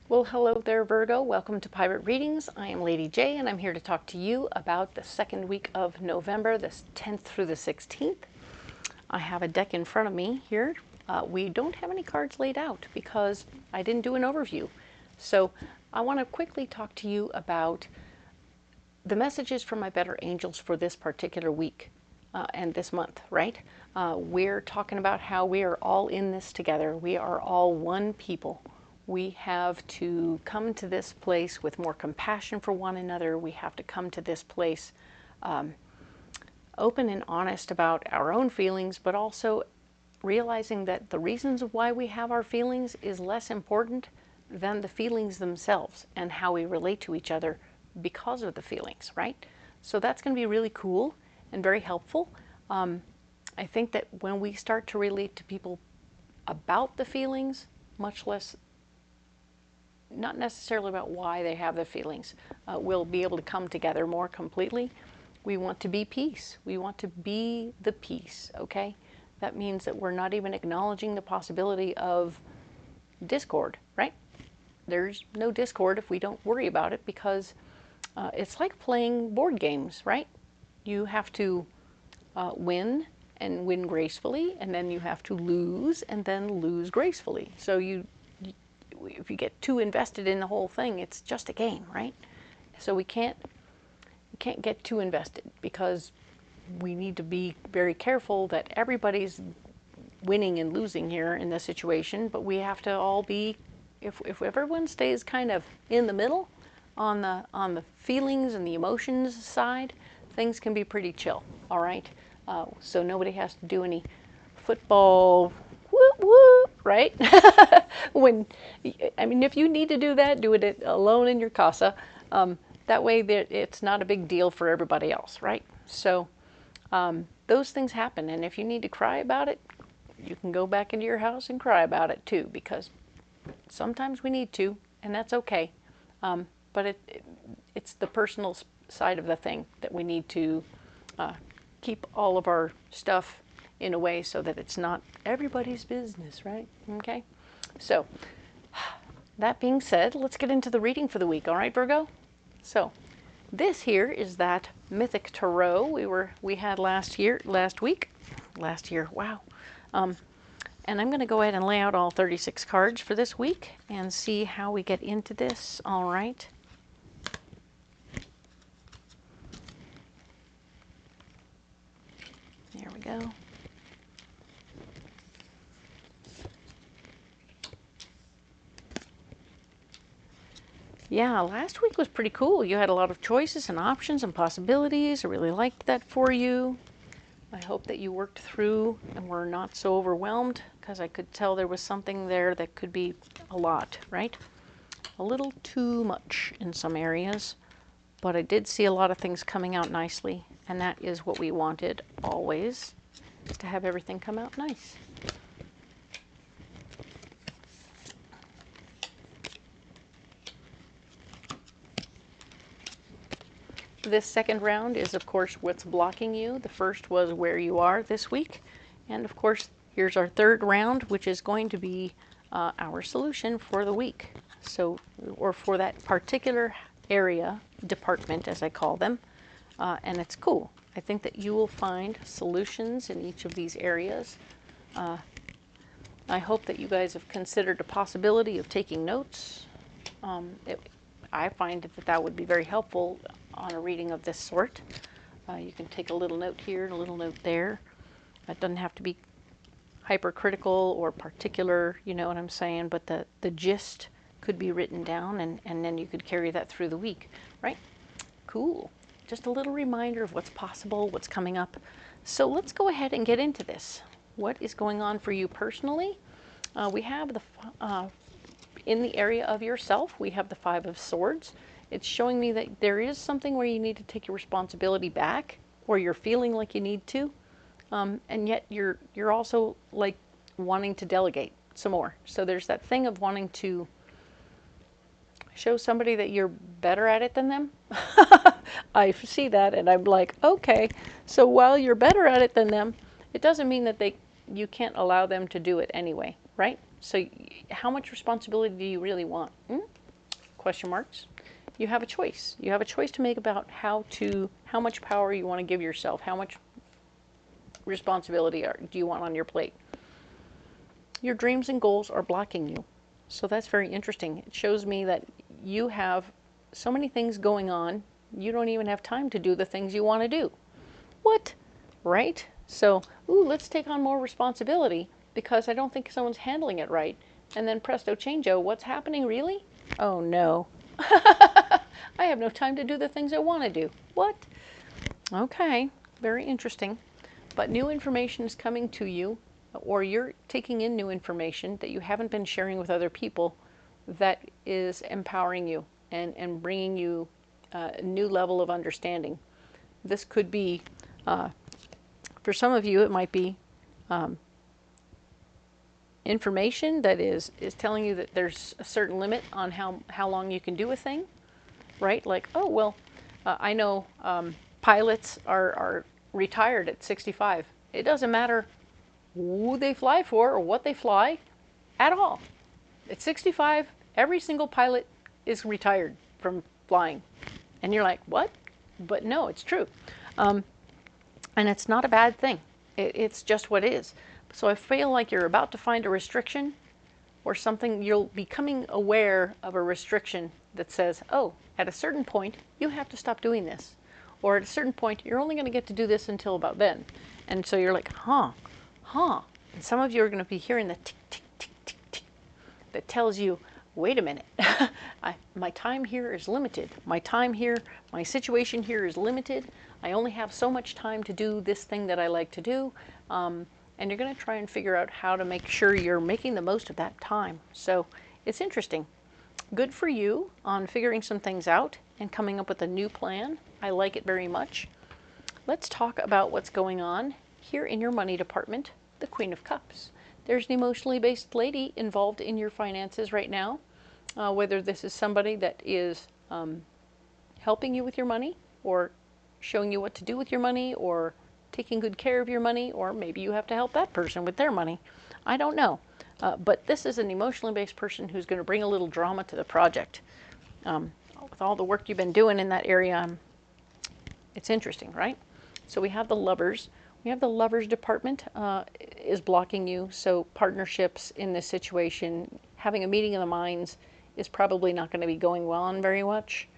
Well, hello there, Virgo. Welcome to Pirate Readings. I am Lady J, and I'm here to talk to you about the second week of November, the 10th through the 16th. I have a deck in front of me here. We don't have any cards laid out because I didn't do an overview. So I want to quickly talk to you about the messages from my better angels for this particular week and this month, right? We're talking about how we are all in this together. We are all one people. We have to come to this place with more compassion for one another. We have to come to this place open and honest about our own feelings, but also realizing that the reasons why we have our feelings is less important than the feelings themselves and how we relate to each other because of the feelings, right? So that's going to be really cool and very helpful. I think that when we start to relate to people about the feelings, much less, not necessarily about why they have the feelings, we'll be able to come together more completely. We want to be peace. We want to be the peace, okay? That means that we're not even acknowledging the possibility of discord, right? There's no discord if we don't worry about it, because it's like playing board games, right? You have to win and win gracefully, and then you have to lose and then lose gracefully. So if you get too invested in the whole thing, it's just a game, right? So we can't get too invested, because we need to be very careful that everybody's winning and losing here in this situation, but we have to all be, if everyone stays kind of in the middle on the feelings and the emotions side, things can be pretty chill, all right? So nobody has to do any football whoop whoop, right? If you need to do that, do it alone in your casa. That way it's not a big deal for everybody else, right? So those things happen, and if you need to cry about it, you can go back into your house and cry about it too, because sometimes we need to, and that's okay. But it's the personal side of the thing that we need to keep all of our stuff in a way so that it's not everybody's business, right? Okay? So, that being said, let's get into the reading for the week, all right, Virgo? So, this here is that Mythic Tarot we had last week. Wow. And I'm going to go ahead and lay out all 36 cards for this week and see how we get into this, all right? There we go. Yeah, last week was pretty cool. You had a lot of choices and options and possibilities. I really liked that for you. I hope that you worked through and were not so overwhelmed, because I could tell there was something there that could be a lot, right? A little too much in some areas, but I did see a lot of things coming out nicely, and that is what we wanted always, is to have everything come out nice. This second round is, of course, what's blocking you. The first was where you are this week. And, of course, here's our third round, which is going to be our solution for the week. So, or for that particular area, department, as I call them. And it's cool. I think that you will find solutions in each of these areas. I hope that you guys have considered the possibility of taking notes. I find that would be very helpful on a reading of this sort. You can take a little note here and a little note there. It doesn't have to be hypercritical or particular, you know what I'm saying, but the gist could be written down, and then you could carry that through the week, right? Cool. Just a little reminder of what's possible, what's coming up. So let's go ahead and get into this. What is going on for you personally? We have in the area of yourself, we have the Five of Swords. It's showing me that there is something where you need to take your responsibility back, or you're feeling like you need to, and yet you're also like wanting to delegate some more. So there's that thing of wanting to show somebody that you're better at it than them. I see that, and I'm like, okay, so while you're better at it than them, it doesn't mean that you can't allow them to do it anyway, right? So how much responsibility do you really want? question marks. You have a choice. You have a choice to make about how much power you want to give yourself, how much responsibility do you want on your plate. Your dreams and goals are blocking you. So that's very interesting. It shows me that you have so many things going on, you don't even have time to do the things you want to do. What? Right? So, ooh, let's take on more responsibility because I don't think someone's handling it right. And then presto changeo, what's happening really? Oh no. I have no time to do the things I want to do. What? Okay, very interesting. But new information is coming to you, or you're taking in new information that you haven't been sharing with other people that is empowering you and bringing you a new level of understanding. This could be, for some of you, it might be information that is telling you that there's a certain limit on how long you can do a thing, right? Like, oh, well, I know pilots are retired at 65. It doesn't matter who they fly for or what they fly at all. At 65, every single pilot is retired from flying. And you're like, what? But no, it's true. And it's not a bad thing. It's just what it is. So I feel like you're about to find a restriction or something. You're becoming aware of a restriction that says, oh, at a certain point, you have to stop doing this. Or at a certain point, you're only going to get to do this until about then. And so you're like, huh. And some of you are going to be hearing the tick, tick, tick, tick, tick that tells you, wait a minute, my time here is limited. My time here, my situation here is limited. I only have so much time to do this thing that I like to do. And you're going to try and figure out how to make sure you're making the most of that time. So it's interesting. Good for you on figuring some things out and coming up with a new plan. I like it very much. Let's talk about what's going on here in your money department, the Queen of Cups. There's an emotionally based lady involved in your finances right now, whether this is somebody that is helping you with your money or showing you what to do with your money or taking good care of your money, or maybe you have to help that person with their money. I don't know. But this is an emotionally based person who's going to bring a little drama to the project. With all the work you've been doing in that area, it's interesting, right? So we have the Lovers. We have the Lovers department is blocking you. So partnerships in this situation, having a meeting of the minds is probably not going to be going well on very much.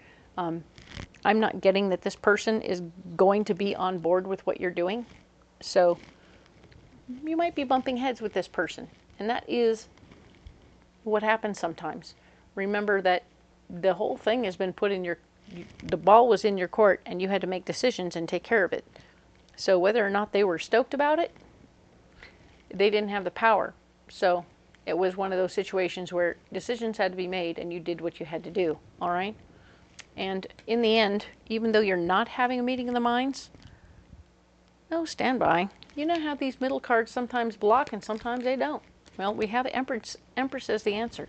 I'm not getting that this person is going to be on board with what you're doing. So you might be bumping heads with this person. And that is what happens sometimes. Remember that the whole thing has been put in the ball was in your court and you had to make decisions and take care of it. So whether or not they were stoked about it, they didn't have the power. So it was one of those situations where decisions had to be made and you did what you had to do. All right. And in the end, even though you're not having a meeting of the minds, no, stand by. You know how these middle cards sometimes block and sometimes they don't. Well, we have Empress as the answer.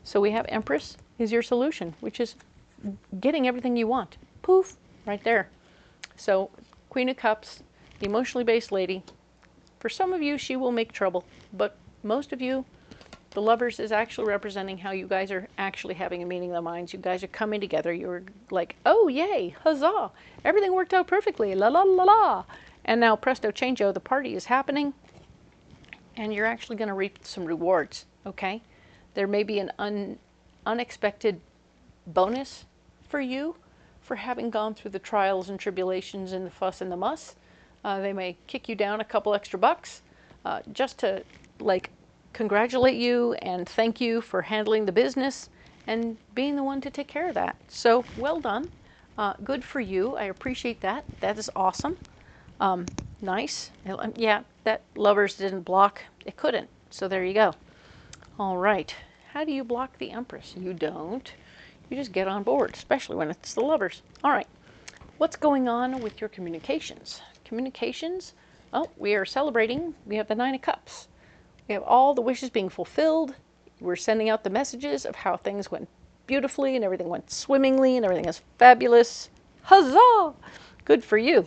So we have Empress is your solution, which is getting everything you want. Poof, right there. So Queen of Cups, the emotionally based lady. For some of you, she will make trouble, but most of you, the Lovers is actually representing how you guys are actually having a meeting of the minds. You guys are coming together. You're like, oh, yay, huzzah. Everything worked out perfectly. La, la, la, la. And now, presto changeo, the party is happening. And you're actually going to reap some rewards, okay? There may be an unexpected bonus for you for having gone through the trials and tribulations and the fuss and the muss. They may kick you down a couple extra bucks just to, like, congratulate you and thank you for handling the business and being the one to take care of that. So well done. Good for you. I appreciate that. That is awesome. Nice. Yeah, that Lovers didn't block. It couldn't. So there you go. All right. How do you block the Empress? You don't. You just get on board, especially when it's the Lovers. All right. What's going on with your communications? Communications. Oh, we are celebrating. We have the Nine of Cups. We have all the wishes being fulfilled. We're sending out the messages of how things went beautifully and everything went swimmingly and everything is fabulous. Huzzah! Good for you.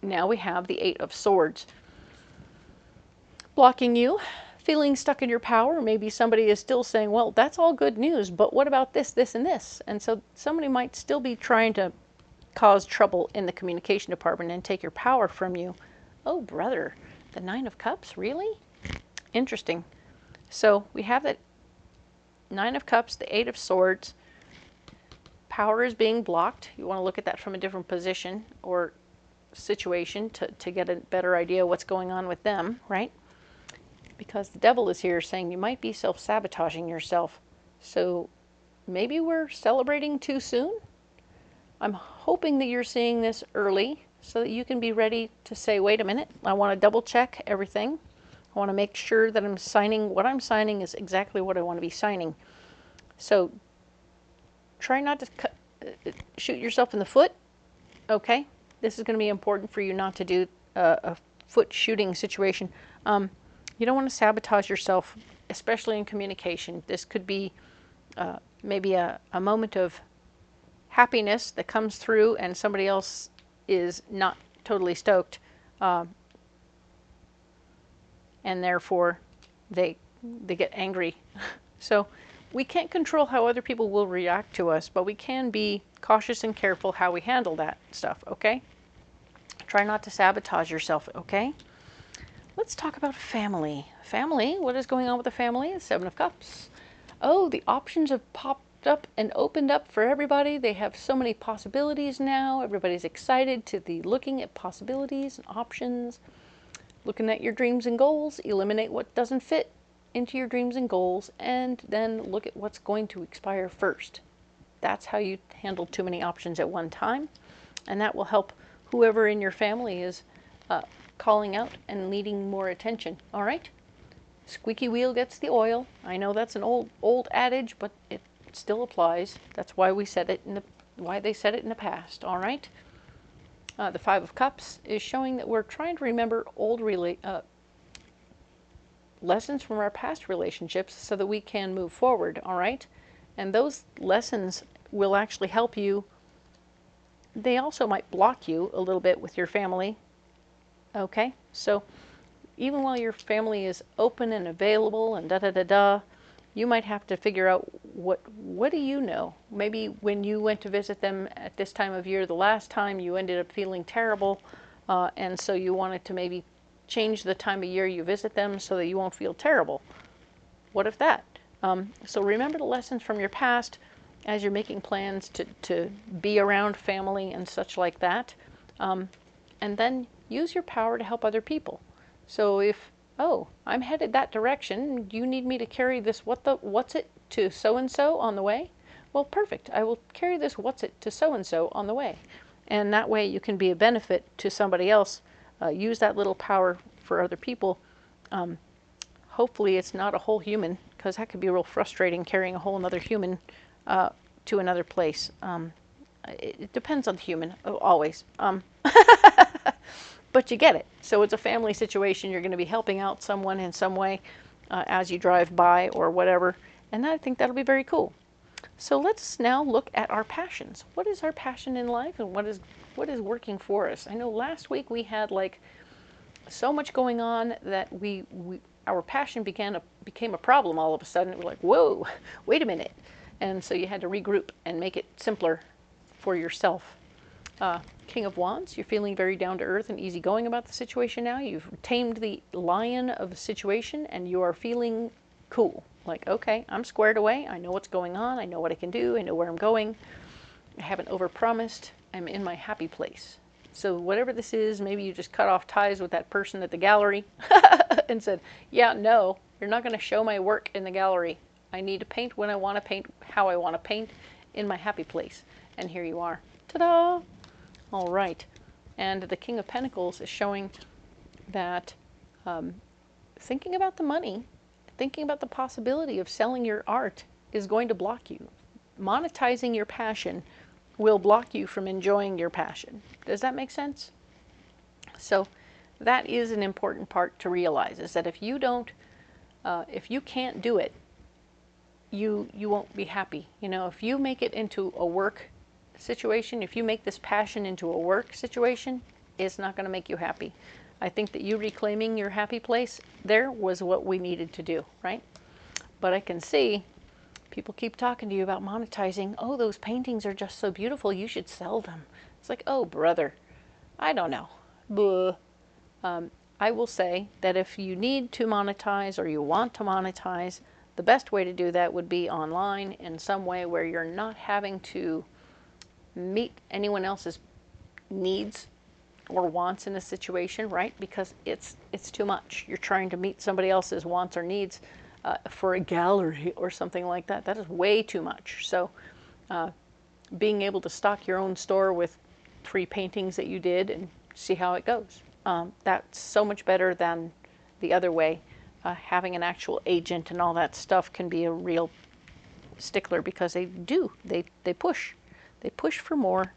Now we have the Eight of Swords. Blocking you. feeling stuck in your power. Maybe somebody is still saying, well, that's all good news, but what about this, this, and this? And so somebody might still be trying to cause trouble in the communication department and take your power from you. Oh, brother, the Nine of Cups, really? Interesting. So we have that Nine of Cups, the Eight of Swords. Power is being blocked. You want to look at that from a different position or situation to get a better idea of what's going on with them, right? Because the Devil is here saying you might be self-sabotaging yourself. So maybe we're celebrating too soon? I'm hoping that you're seeing this early so that you can be ready to say, wait a minute, I want to double check everything. I want to make sure that I'm signing, what I'm signing is exactly what I want to be signing. So try not to shoot yourself in the foot, okay? This is going to be important for you not to do a foot shooting situation. You don't want to sabotage yourself, especially in communication. This could be maybe a moment of happiness that comes through and somebody else is not totally stoked, and therefore they get angry. So we can't control how other people will react to us, but we can be cautious and careful how we handle that stuff, okay? Try not to sabotage yourself, okay? Let's talk about family. Family, what is going on with the family? Seven of Cups. Oh, the options have popped up and opened up for everybody. They have so many possibilities now. Everybody's excited to be looking at possibilities and options, looking at your dreams and goals, eliminate what doesn't fit into your dreams and goals, and then look at what's going to expire first. That's how you handle too many options at one time, and that will help whoever in your family is calling out and needing more attention. All right? Squeaky wheel gets the oil. I know that's an old adage, but it still applies. That's why we said it why they said it in the past. All right? The Five of Cups is showing that we're trying to remember old lessons from our past relationships so that we can move forward. All right? And those lessons will actually help you. They also might block you a little bit with your family. Okay? So even while your family is open and available and da-da-da-da, you might have to figure out what do you know? Maybe when you went to visit them at this time of year the last time, you ended up feeling terrible, and so you wanted to maybe change the time of year you visit them so that you won't feel terrible. What if that? So remember the lessons from your past as you're making plans to be around family and such like that, and then use your power to help other people. So if, oh, I'm headed that direction, do you need me to carry this what's it to so-and-so on the way? Well, perfect. I will carry this what's it to so-and-so on the way. And that way you can be a benefit to somebody else. Use that little power for other people. Hopefully it's not a whole human, because that could be real frustrating, carrying a whole another human to another place. It depends on the human, always. But you get it. So it's a family situation. You're going to be helping out someone in some way as you drive by or whatever. And I think that'll be very cool. So let's now look at our passions. What is our passion in life, and what is working for us? I know last week we had like so much going on that our passion became a problem all of a sudden. It was like, whoa, wait a minute. And so you had to regroup and make it simpler for yourself. King of Wands, you're feeling very down to earth and easygoing about the situation now. You've tamed the lion of the situation and you are feeling cool. Like, okay, I'm squared away. I know what's going on. I know what I can do. I know where I'm going. I haven't overpromised. I'm in my happy place. So whatever this is, maybe you just cut off ties with that person at the gallery and said, yeah, no, you're not going to show my work in the gallery. I need to paint when I want to paint, how I want to paint, in my happy place. And here you are. Ta-da! All right. And the King of Pentacles is showing that thinking about the money, thinking about the possibility of selling your art is going to block you. Monetizing your passion will block you from enjoying your passion. Does that make sense? So that is an important part to realize, is that if you can't do it, you won't be happy. You know, if you make it into a work situation, if you make this passion into a work situation, it's not going to make you happy. I think that you reclaiming your happy place there was what we needed to do, right? But I can see people keep talking to you about monetizing. Oh, those paintings are just so beautiful. You should sell them. It's like, oh, brother, I don't know. Buh. I will say that if you need to monetize or you want to monetize, the best way to do that would be online in some way where you're not having to meet anyone else's needs or wants in a situation, right? Because it's too much. You're trying to meet somebody else's wants or needs for a gallery or something like that. That is way too much. So being able to stock your own store with 3 paintings that you did and see how it goes. That's so much better than the other way. Having an actual agent and all that stuff can be a real stickler because they push. They push for more.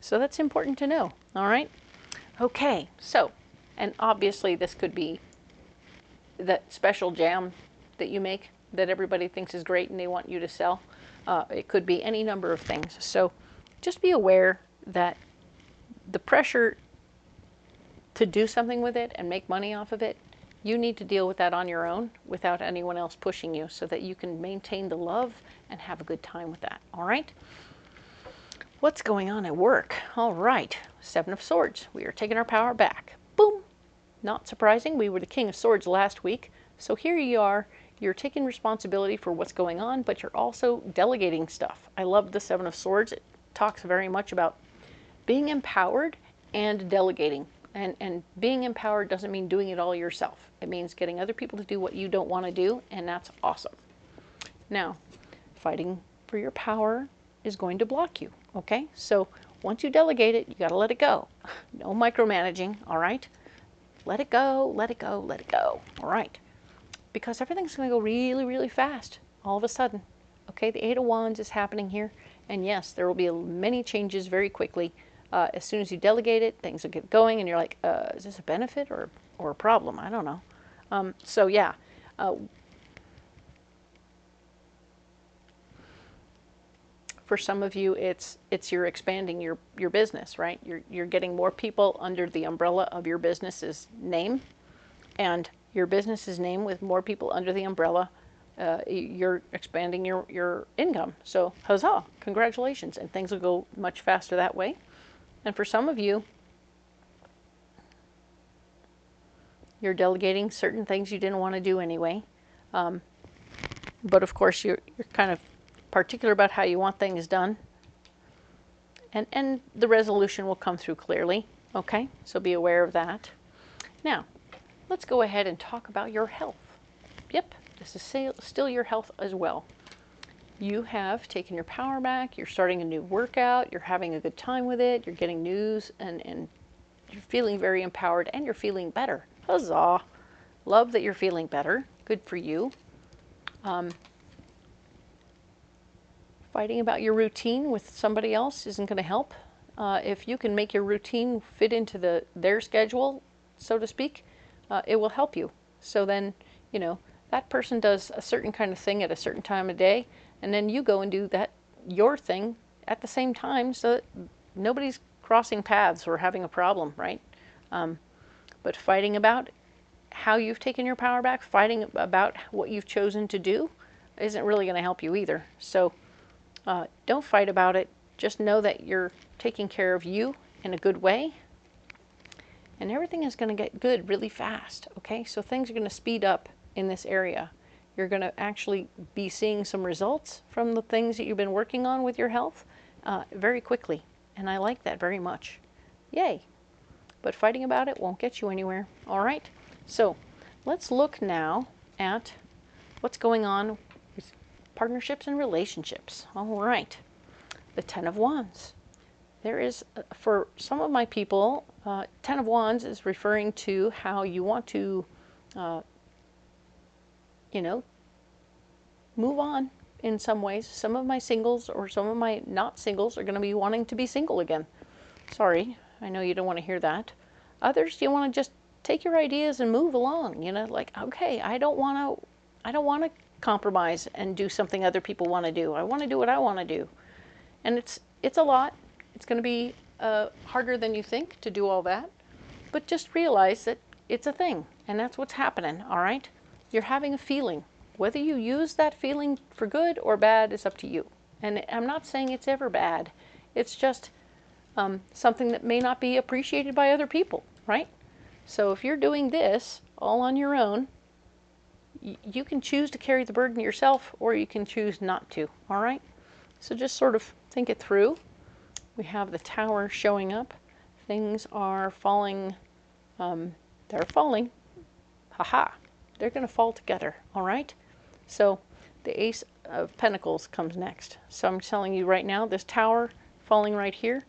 So that's important to know, all right? Okay, so, and obviously this could be that special jam that you make that everybody thinks is great and they want you to sell. It could be any number of things. So just be aware that the pressure to do something with it and make money off of it, you need to deal with that on your own without anyone else pushing you so that you can maintain the love and have a good time with that, all right? What's going on at work? All right, 7 of Swords. We are taking our power back. Boom. Not surprising, we were the King of Swords last week. So here you are, you're taking responsibility for what's going on, but you're also delegating stuff. I love the 7 of Swords. It talks very much about being empowered and delegating. And being empowered doesn't mean doing it all yourself. It means getting other people to do what you don't want to do, and that's awesome. Now, fighting for your power is going to block you, okay? So once you delegate it, you got to let it go. No micromanaging, all right? Let it go, let it go, let it go, all right? Because everything's going to go really, really fast all of a sudden, okay? The 8 of Wands is happening here, and yes, there will be many changes very quickly. As soon as you delegate it, things will get going, and you're like, is this a benefit or a problem? I don't know. So yeah. For some of you, it's you're expanding your business, right? You're getting more people under the umbrella of your business's name, and your business's name with more people under the umbrella, you're expanding your income. So huzzah, congratulations, and things will go much faster that way. And for some of you, you're delegating certain things you didn't want to do anyway. But of course, you're kind of particular about how you want things done. And the resolution will come through clearly. Okay, so be aware of that. Now, let's go ahead and talk about your health. Yep, this is still your health as well. You have taken your power back, you're starting a new workout, you're having a good time with it, you're getting news, and you're feeling very empowered, and you're feeling better. Huzzah! Love that you're feeling better. Good for you. Fighting about your routine with somebody else isn't going to help. If you can make your routine fit into their schedule, so to speak, it will help you. So then, you know, that person does a certain kind of thing at a certain time of day, and then you go and do your thing at the same time, so that nobody's crossing paths or having a problem, right? But fighting about how you've taken your power back, fighting about what you've chosen to do, isn't really going to help you either. So don't fight about it. Just know that you're taking care of you in a good way, and everything is going to get good really fast, okay? So things are going to speed up in this area. You're going to actually be seeing some results from the things that you've been working on with your health very quickly, and I like that very much. Yay! But fighting about it won't get you anywhere, all right? So let's look now at what's going on with partnerships and relationships. All right, the 10 of Wands. There is, for some of my people, 10 of Wands is referring to how you want to, you know, move on in some ways. Some of my singles or some of my not singles are going to be wanting to be single again. Sorry, I know you don't want to hear that. Others, you want to just take your ideas and move along, you know, like, okay, I don't want to compromise and do something other people want to do. I want to do what I want to do. And it's a lot. It's going to be harder than you think to do all that. But just realize that it's a thing, and that's what's happening, all right? You're having a feeling. Whether you use that feeling for good or bad is up to you. And I'm not saying it's ever bad. It's just something that may not be appreciated by other people, right? So if you're doing this all on your own, you can choose to carry the burden yourself, or you can choose not to, all right? So just sort of think it through. We have the Tower showing up. Things are falling. They're falling. Haha. They're going to fall together, all right? So the Ace of Pentacles comes next. So I'm telling you right now, this Tower falling right here,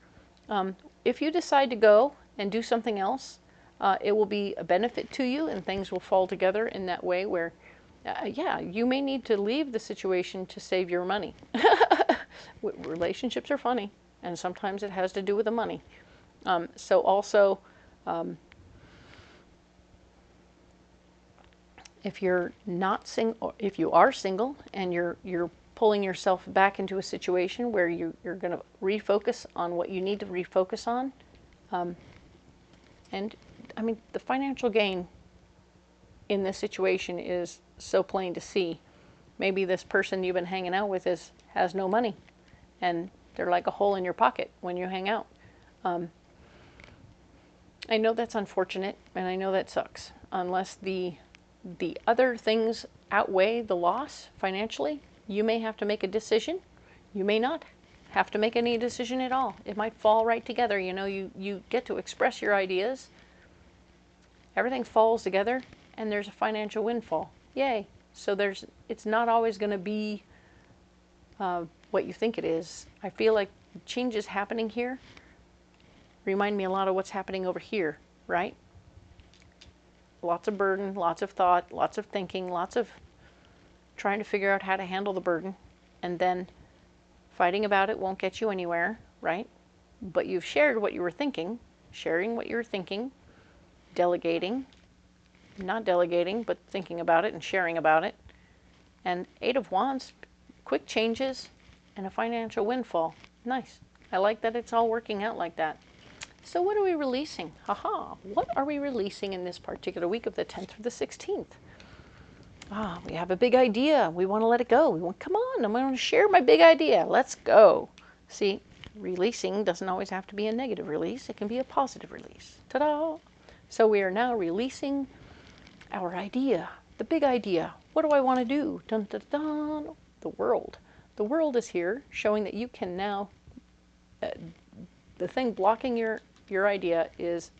if you decide to go and do something else, it will be a benefit to you, and things will fall together in that way where, yeah, you may need to leave the situation to save your money. Relationships are funny, and sometimes it has to do with the money. So also, if you're not single, if you are single and you're pulling yourself back into a situation where you're going to refocus on what you need to refocus on, and I mean, the financial gain in this situation is so plain to see. Maybe this person you've been hanging out with has no money, and they're like a hole in your pocket when you hang out. I know that's unfortunate, and I know that sucks. Unless the other things outweigh the loss financially, you may have to make a decision. You may not have to make any decision at all. It might fall right together. You know, you get to express your ideas. Everything falls together, and there's a financial windfall. Yay. So it's not always going to be what you think it is. I feel like changes happening here remind me a lot of what's happening over here, right? Lots of burden, lots of thought, lots of thinking, lots of trying to figure out how to handle the burden, and then fighting about it won't get you anywhere, right? But you've shared what you were thinking, sharing what you were thinking, delegating, not delegating, but thinking about it and sharing about it. And Eight of Wands, quick changes and a financial windfall. Nice. I like that it's all working out like that. So what are we releasing? Haha. What are we releasing in this particular week of the 10th through the 16th? We have a big idea. We want to let it go. We want, come on, I'm going to share my big idea. Let's go. See, releasing doesn't always have to be a negative release. It can be a positive release. Ta-da! So we are now releasing our idea, the big idea. What do I want to do? Dun, dun, dun. The world. The world is here, showing that you can now, the thing blocking your idea is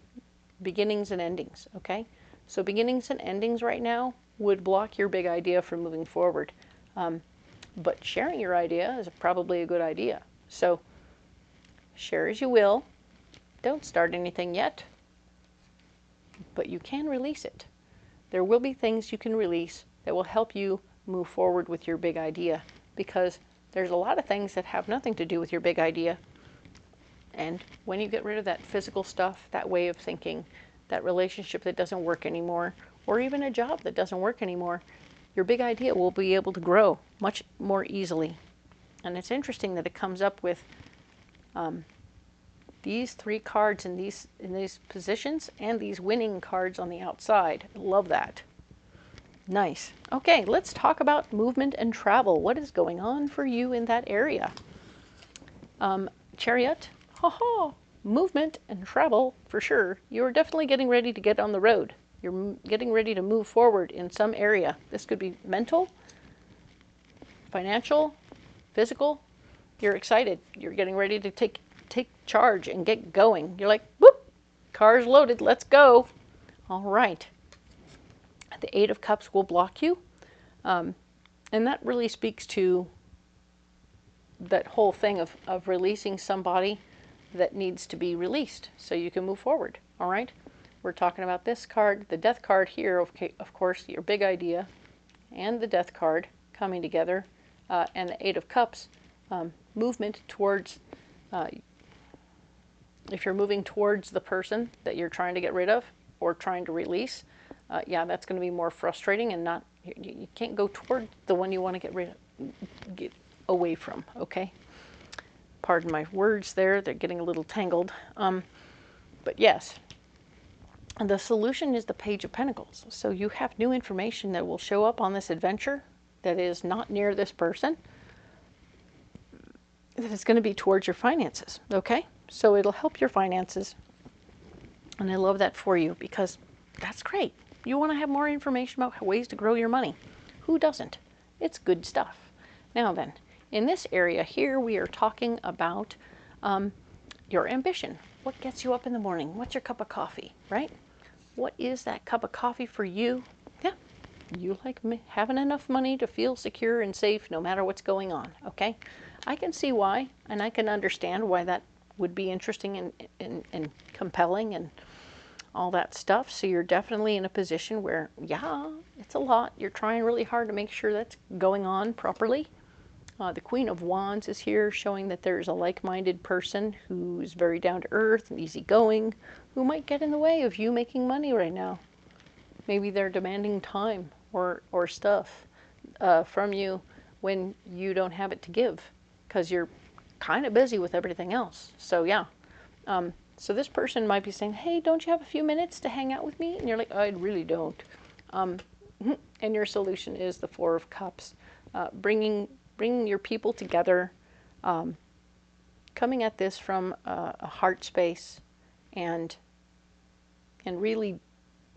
beginnings and endings, okay? So beginnings and endings right now would block your big idea from moving forward. But sharing your idea is probably a good idea. So share as you will. Don't start anything yet, but you can release it. There will be things you can release that will help you move forward with your big idea, because there's a lot of things that have nothing to do with your big idea. And when you get rid of that physical stuff, that way of thinking, that relationship that doesn't work anymore, or even a job that doesn't work anymore, your big idea will be able to grow much more easily. And it's interesting that it comes up with these three cards in these positions and these winning cards on the outside. Love that. Nice. Okay, let's talk about movement and travel. What is going on for you in that area? Chariot. Ha-ha. Movement and travel, for sure. You're definitely getting ready to get on the road. You're getting ready to move forward in some area. This could be mental, financial, physical. You're excited. You're getting ready to take charge and get going. You're like, whoop, car's loaded, let's go. All right. The Eight of Cups will block you. And that really speaks to that whole thing of releasing somebody that needs to be released so you can move forward. All right. We're talking about this card, the Death card here, of course, your big idea, and the Death card coming together, and the Eight of Cups, movement towards, if you're moving towards the person that you're trying to get rid of or trying to release, yeah, that's going to be more frustrating, and not, you can't go toward the one you want to get away from, okay? Pardon my words there, they're getting a little tangled. But yes, The solution is the Page of Pentacles. So you have new information that will show up on this adventure that is not near this person, that is going to be towards your finances, okay? So it'll help your finances. And I love that for you because that's great. You want to have more information about ways to grow your money. Who doesn't? It's good stuff. Now then, in this area here, we are talking about your ambition. What gets you up in the morning? What's your cup of coffee, right? What is that cup of coffee for you? Yeah, you like having enough money to feel secure and safe no matter what's going on, okay? I can see why, and I can understand why that would be interesting and compelling and all that stuff. So you're definitely in a position where, yeah, it's a lot. You're trying really hard to make sure that's going on properly. The Queen of Wands is here, showing that there's a like-minded person who's very down to earth and easygoing, who might get in the way of you making money right now. Maybe they're demanding time or stuff from you when you don't have it to give, because you're kind of busy with everything else. So yeah. So this person might be saying, hey, don't you have a few minutes to hang out with me? And you're like, I really don't. And your solution is the Four of Cups. Bringing your people together, coming at this from a heart space, and really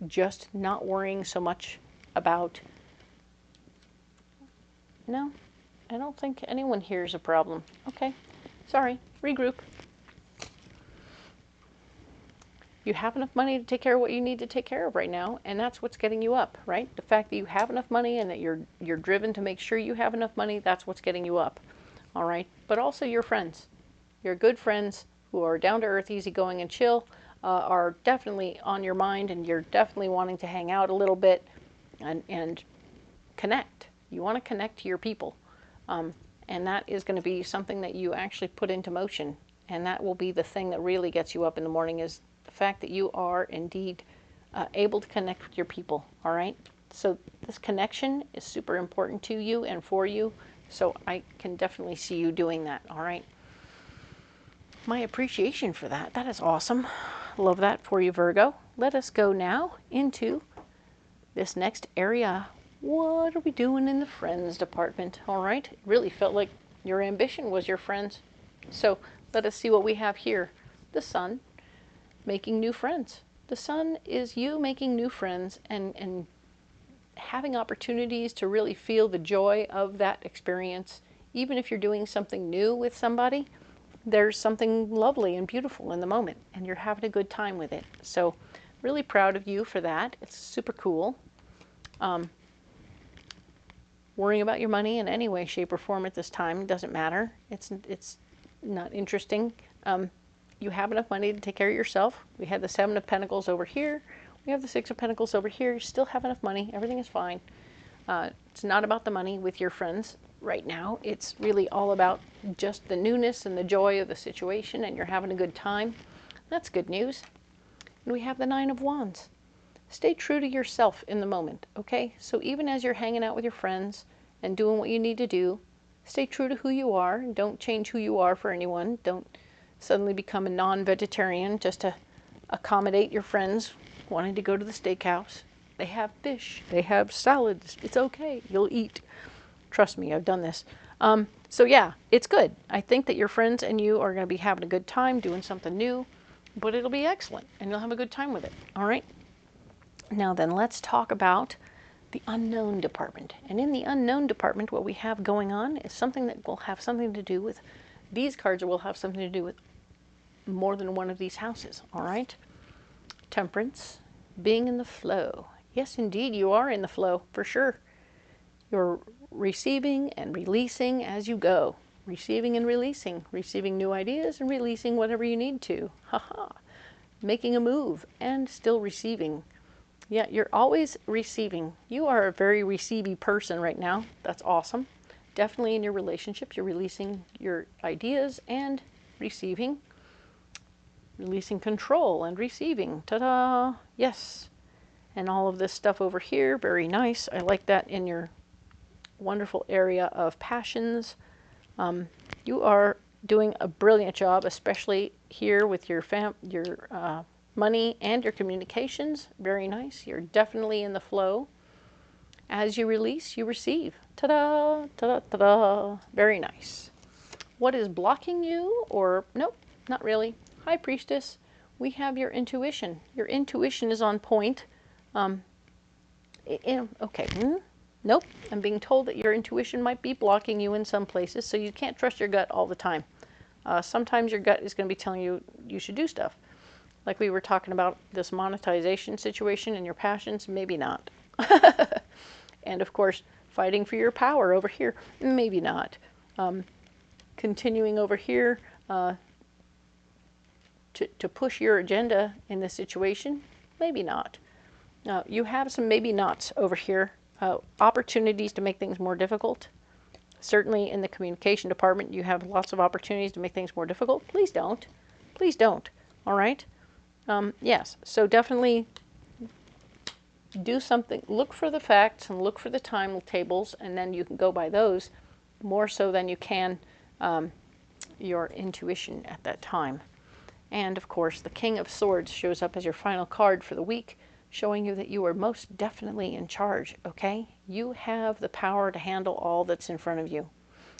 just not worrying so much about, no, I don't think anyone here is a problem. Okay, sorry, regroup. You have enough money to take care of what you need to take care of right now, and that's what's getting you up, right? The fact that you have enough money and that you're driven to make sure you have enough money, that's what's getting you up, all right? But also your friends, your good friends who are down to earth, easygoing, and chill, are definitely on your mind, and you're definitely wanting to hang out a little bit and connect. You want to connect to your people, and that is going to be something that you actually put into motion, and that will be the thing that really gets you up in the morning, is the fact that you are indeed able to connect with your people, all right? So this connection is super important to you and for you, so I can definitely see you doing that, all right? My appreciation for that. That is awesome. Love that for you, Virgo. Let us go now into this next area. What are we doing in the friends department, all right? It really felt like your ambition was your friends. So let us see what we have here. The Sun. Making new friends. The Sun is you making new friends and having opportunities to really feel the joy of that experience. Even if you're doing something new with somebody, there's something lovely and beautiful in the moment, and you're having a good time with it. So really proud of you for that. It's super cool. Worrying about your money in any way, shape, or form at this time doesn't matter. It's not interesting. You have enough money to take care of yourself. We have the Seven of Pentacles over here. We have the Six of Pentacles over here. You still have enough money. Everything is fine. It's not about the money with your friends right now. It's really all about just the newness and the joy of the situation, and you're having a good time. That's good news. And we have the Nine of Wands. Stay true to yourself in the moment, okay? So even as you're hanging out with your friends and doing what you need to do, stay true to who you are. Don't change who you are for anyone. Don't suddenly become a non-vegetarian just to accommodate your friends wanting to go to the steakhouse. They have fish, they have salads, it's okay, you'll eat. Trust me, I've done this. So yeah, it's good. I think that your friends and you are going to be having a good time doing something new, but it'll be excellent and you'll have a good time with it, all right? Now then, let's talk about the unknown department. And in the unknown department, what we have going on is something that will have something to do with, these cards will have something to do with more than one of these houses, all right? Temperance, being in the flow. Yes, indeed, you are in the flow, for sure. You're receiving and releasing as you go. Receiving and releasing new ideas and releasing whatever you need to. Haha. Making a move and still receiving. Yeah, you're always receiving. You are a very receiving person right now. That's awesome. Definitely in your relationship, you're releasing your ideas and receiving. Releasing control and receiving. Ta-da! Yes. And all of this stuff over here, very nice. I like that in your wonderful area of passions. You are doing a brilliant job, especially here with your money, and your communications. Very nice. You're definitely in the flow. As you release, you receive. Ta-da, ta-da, ta-da. Very nice. What is blocking you? Or, nope, not really. High Priestess, we have your intuition. Your intuition is on point. Okay, nope. I'm being told that your intuition might be blocking you in some places, so you can't trust your gut all the time. Sometimes your gut is going to be telling you you should do stuff. Like we were talking about this monetization situation and your passions, maybe not. And of course, fighting for your power over here, maybe not. Continuing over here to push your agenda in this situation, maybe not. You have some maybe nots over here, opportunities to make things more difficult. Certainly in the communication department, you have lots of opportunities to make things more difficult. Please don't. Please don't. All right? Yes, so definitely do something. Look for the facts and look for the timetables, and then you can go by those more so than you can your intuition at that time. And of course, the King of Swords shows up as your final card for the week, showing you that you are most definitely in charge, okay? You have the power to handle all that's in front of you,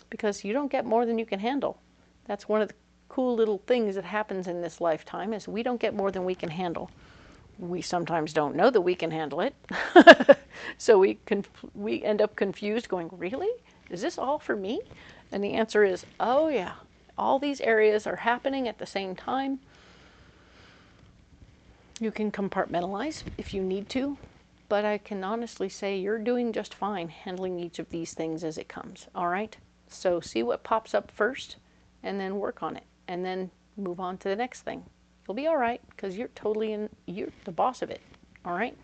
because you don't get more than you can handle. That's one of the cool little things that happens in this lifetime, is we don't get more than we can handle. We sometimes don't know that we can handle it. So we end up confused, going, really? Is this all for me? And the answer is, oh yeah, all these areas are happening at the same time. You can compartmentalize if you need to, but I can honestly say you're doing just fine handling each of these things as it comes, all right? So see what pops up first, and then work on it, and then move on to the next thing. You'll be all right, because you're the boss of it, all right?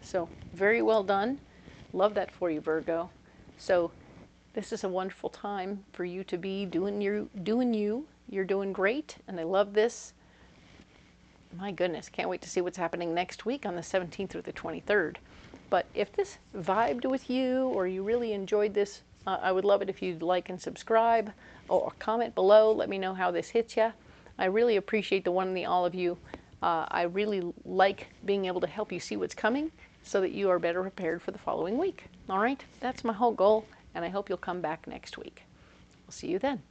So very well done. Love that for you, Virgo. So this is a wonderful time for you to be doing you. You're doing great, and I love this. My goodness, can't wait to see what's happening next week on the 17th through the 23rd. But if this vibed with you, or you really enjoyed this, I would love it if you'd like and subscribe, or comment below. Let me know how this hits you. I really appreciate the one and the all of you. I really like being able to help you see what's coming so that you are better prepared for the following week. All right, that's my whole goal, and I hope you'll come back next week. We'll see you then.